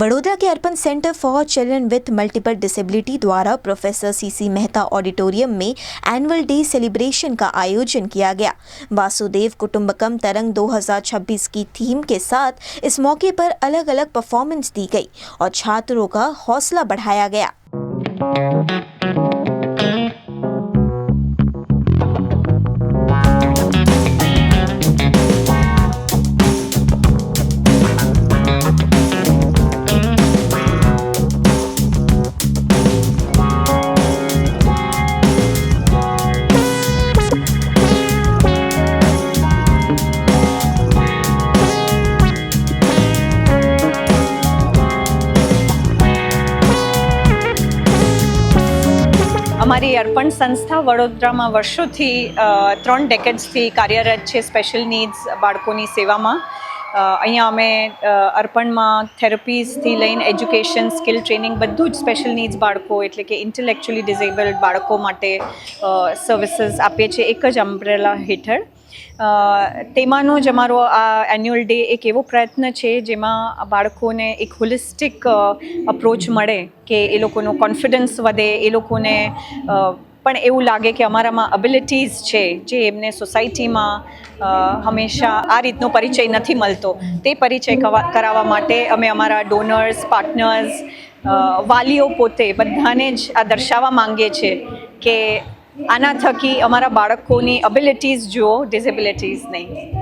बड़ौदा के Arpan centre for children with multiple disability द्वारा professor CC Mehta auditorium में एनुअल डे सेलिब्रेशन का आयोजन किया गया। वासुदेव कुटुंबकम तरंग 2026 की थीम के साथ इस मौके पर अलग अलग परफॉर्मेंस दी गई और छात्रों का हौसला बढ़ाया गया। અમારી અર્પણ સંસ્થા વડોદરામાં વર્ષોથી 3 ડેકેડ્સથી કાર્યરત છે સ્પેશિયલ નીડ્સ બાળકોની સેવામાં। અહીંયા અમે અર્પણમાં થેરપીઝથી લઈને એજ્યુકેશન સ્કિલ ટ્રેનિંગ બધું જ સ્પેશિયલ નીડ્સ બાળકો એટલે કે ઇન્ટેલેક્ચ્યુઅલી ડિસેબલ્ડ બાળકો માટે સર્વિસીસ આપીએ છીએ એક જ અમ્બ્રેલા હેઠળ। તેમાંનો જ અમારો આ એન્યુઅલ ડે એક એવો પ્રયત્ન છે જેમાં બાળકોને એક હોલિસ્ટિક અપ્રોચ મળે કે એ લોકોનો કોન્ફિડન્સ વધે, એ લોકોને પણ એવું લાગે કે અમારામાં એબિલિટીઝ છે જે એમને સોસાયટીમાં હંમેશા આ રીતનો પરિચય નથી મળતો, તે પરિચય કરાવવા માટે અમે અમારા ડોનર્સ, પાર્ટનર્સ, વાલીઓ પોતે બધાને જ આ દર્શાવવા માંગીએ છીએ કે આના થકી અમારા બાળકોની એબિલિટીઝ જુઓ, ડિસેબિલિટીઝ નહીં।